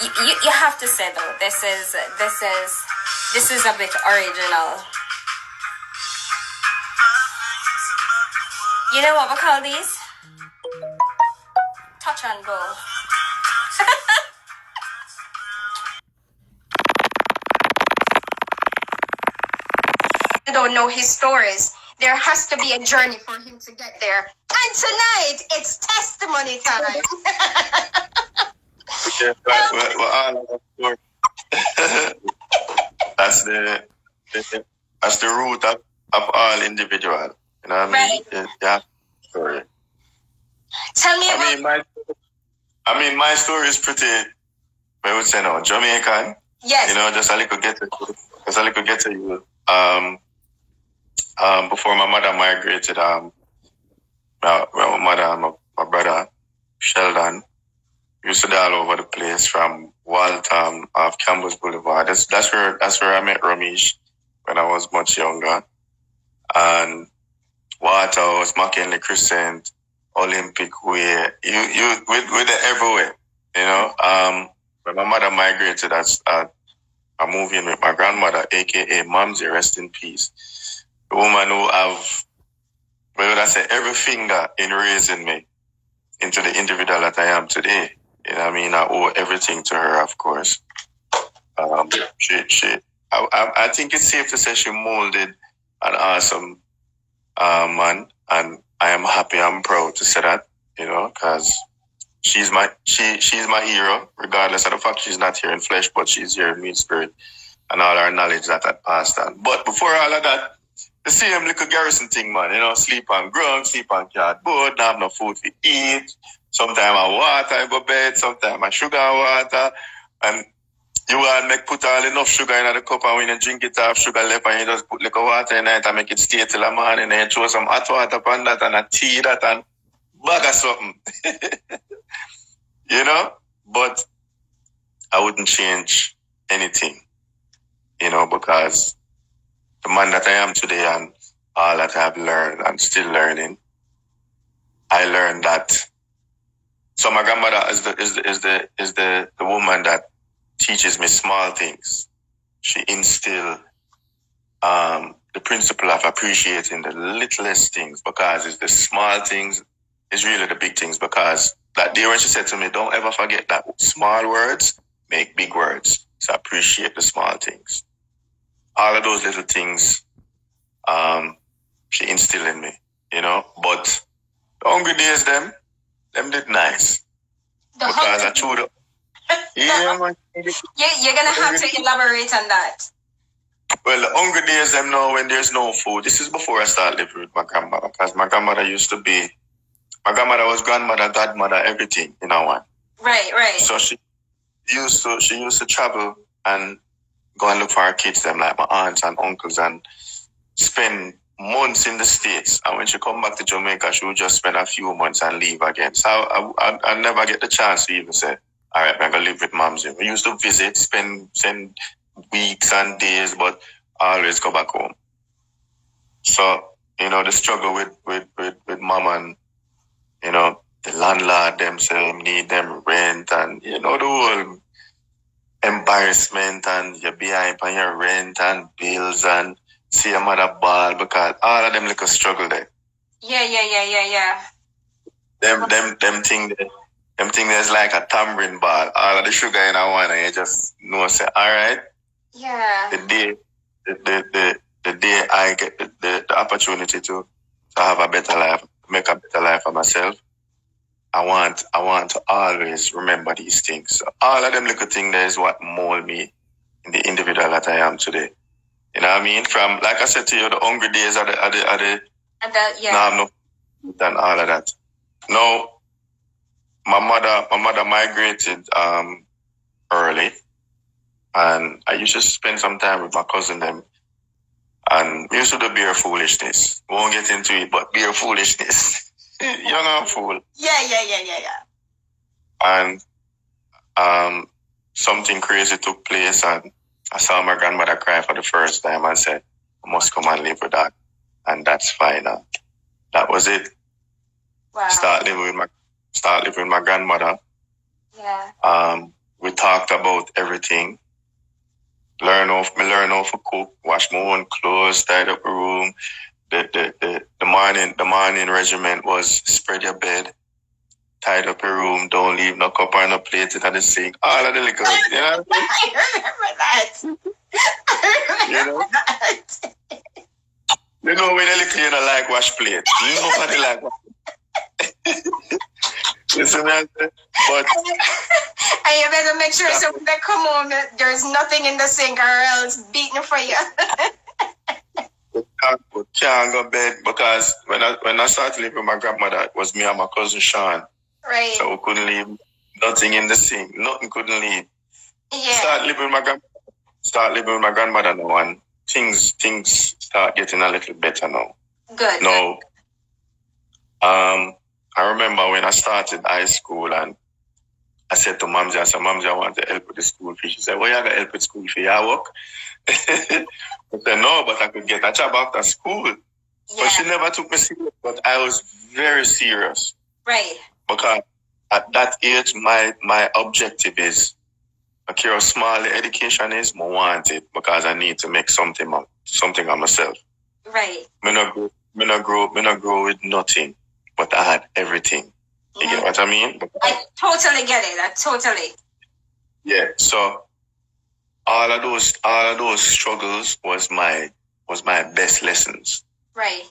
You have to say though, this is a bit original. You know what we call these? Touch and go. You don't know his stories. There has to be a journey for him to get there. And tonight, it's testimony time. That's the root of all individual. You know what I mean? Right. Yeah. Story. Tell me about. My story is pretty. I would say no Jamaican. Yes. You know, just a little get to you. Before my mother migrated, my mother and my brother, Sheldon, used to be all over the place from Waltham off Campbell's Boulevard. That's where I met Ramesh when I was much younger. And Waterhouse, McKinley Crescent, Olympic Way, we're there everywhere, you know. When my mother migrated, I moved in with my grandmother, aka Mamsie, rest in peace. The woman who every finger in raising me into the individual that I am today. You know what I mean? I owe everything to her, of course. I think it's safe to say she molded an awesome man, and I am happy, I'm proud to say that, you know, because she's my hero, regardless of the fact she's not here in flesh, but she's here in me spirit and all our knowledge that I passed on. But before all of that, the same little garrison thing, man, you know, sleep on ground, sleep on cardboard, not have no food to eat. Sometimes I water, I go bed, sometimes I sugar and water, and you want make put all enough sugar in the cup, and when you drink it off, sugar left, and you just put little water in it and make it stay till the morning, and then throw some hot water upon that and a tea that and bag of something. You know? But I wouldn't change anything, you know, because the man that I am today and all that I've learned and still learning, I learned that. So my grandmother is the woman that teaches me small things. She instilled the principle of appreciating the littlest things, because it's the small things is really the big things. Because that day when she said to me, don't ever forget that small words make big words. So appreciate the small things. All of those little things she instilled in me, you know. But the hungry days, them did nice. Because I chewed up. Yeah, man. You're going to have to elaborate on that. Well, the hungry days, them know when there's no food. This is before I started living with my grandmother, because my grandmother was grandmother, godmother, everything, you know what? Right. So she used to travel and go and look for her kids, them like my aunts and uncles, and spend months in the States. And when she come back to Jamaica, she would just spend a few months and leave again. So I never get the chance to even say, all right, I'm going to live with Mom's. We used to visit, spend weeks and days, but I always go back home. So, you know, the struggle with mom and, you know, the landlord themselves need them rent, and, you know, the whole embarrassment, and you're behind on your rent and bills, and see your mother ball, because all of them little struggle there. Yeah. Them thing there's like a tambourine ball. All of the sugar in one, and you just know, say, all right. Yeah. The day I get the opportunity to have a better life, make a better life for myself, I want to always remember these things. So all of them little things there is what mold me in the individual that I am today. You know what I mean? From, like I said to you, the hungry days are the now I'm no than all of that. No, my mother migrated early, and I used to spend some time with my cousin them, and we used to do beer foolishness. Won't get into it, but beer foolishness. Young and fool. Yeah. And something crazy took place, and I saw my grandmother cry for the first time and said, I must come and live with that. And that's fine. That was it. Wow. Start living with my grandmother. Yeah. We talked about everything. Learn how to cook, wash my own clothes, tidy up the room. The morning regiment was spread your bed, tidy up your room, don't leave no cup or no plate at the sink. All of the liquor, you know? I remember that. I remember that. You know when the liquor you don't like wash plate. Nobody like wash plate. Listen, man, but and you better make sure so when they come home, there's nothing in the sink or else beating for you. can't go bed because when I started living with my grandmother, it was me and my cousin Sean. Right. So we couldn't leave nothing in the sink. Nothing couldn't leave. Yeah. Start living with my grandmother now, and things start getting a little better now. Good. No. I remember when I started high school and I said to Mamsi, I want to help with the school fee. She said, well, you got to help with school fee. I work. I said, no, but I could get a job after school. Yeah. But she never took me serious. But I was very serious. Right. Because at that age, my objective is, okay, how small the education is, I want it because I need to make something on myself. Right. Me not grow with nothing, but I had everything. You get what I mean? I totally get it. Yeah. So all of those struggles was my best lessons. Right.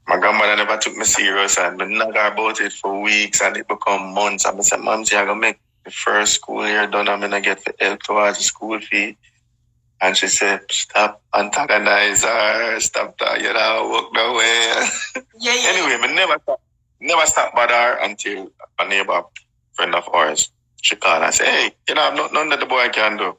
My grandmother never took me serious and I nag her about it for weeks and it become months. And I said, Mom, I'm gonna make the first school year done. I'm gonna get the help towards the school fee. And she said, stop antagonize her, stop that, walk the way. Yeah. Anyway, I never stopped bother her until a neighbor friend of ours, she called and said, hey, I've nothing that the boy can do.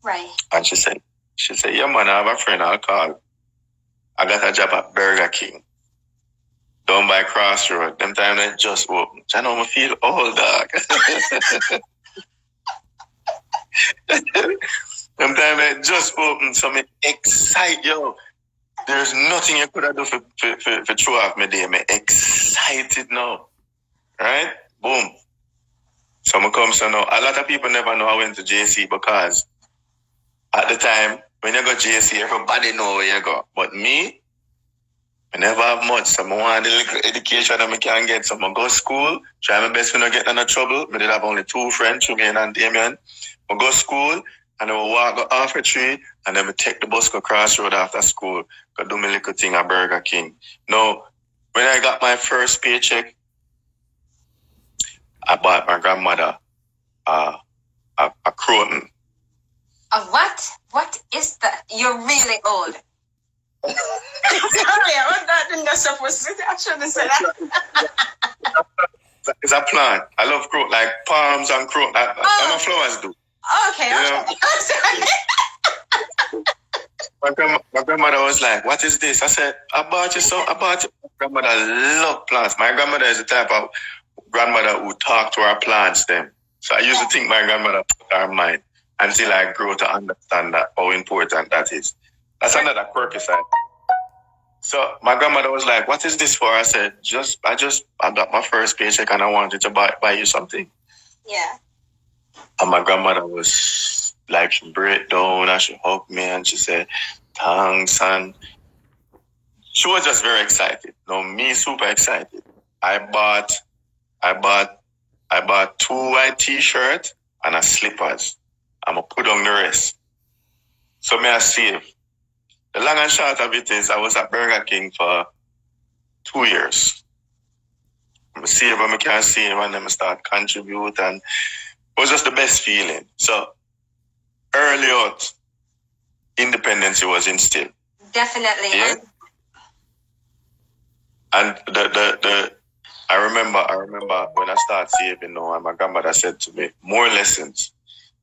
Right. And she said, yeah, man, I have a friend, I'll call. I got a job at Burger King, down by Crossroad. Them time they just opened. I know I feel old, dog. Them time they just opened, so me excite, yo. There's nothing you could have done for throw off my day. I'm excited now. Right? Boom. So I come so now. A lot of people never know I went to JC because at the time, when you go JC, everybody know where you go. But me, I never have much. So I want the little education that I can get. So I go to school, try my best to not get into trouble. I did have only 2 friends, Trumaine and Damien. I go to school, and I will walk go off a tree, and then I take the bus go Crossroad after school. Go do my little thing at Burger King. Now, when I got my first paycheck, I bought my grandmother a Croton. A what? What is that? You're really old. Sorry, I'm not supposed to. I shouldn't say that. It's a plant. I love Croton, like palms and Croton. That's what flowers do. Okay. My grandmother was like, what is this? I said, I bought you. My grandmother loved plants. My grandmother is the type of grandmother who talk to her plants them. So I used to think my grandmother put her mind until I grew to understand that how important that is. That's another quirky side. So my grandmother was like, what is this for? I said, I got my first paycheck and I wanted to buy you something. Yeah. And my grandmother was like, she break down and she hugged me and she said, thanks. And she was just very excited. No, me super excited. I bought 2 white t-shirts and a slippers. I'm going to put on the rest. So I save. The long and short of it is I was at Burger King for 2 years. I save and I can save and then I start contribute and it was just the best feeling. So early out, independence was instilled. Definitely. Yeah. And I remember when I started saving now and my grandmother said to me, more lessons.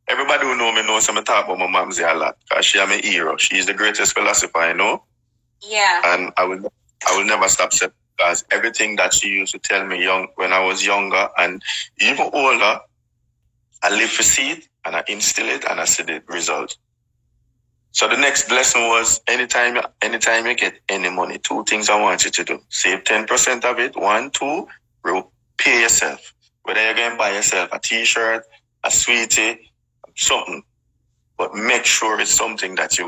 Everybody who know me knows I'm talk about my mom's a lot because she is my hero. She is the greatest philosopher I know. Yeah. And I will never stop saying because everything that she used to tell me when I was younger and even older, I live to see it and I instill it and I see the result. So the next lesson was anytime you get any money, 2 things I want you to do. Save 10% of it. 1, 2, pay yourself. Whether you're going to buy yourself a t-shirt, a sweetie, something. But make sure it's something that you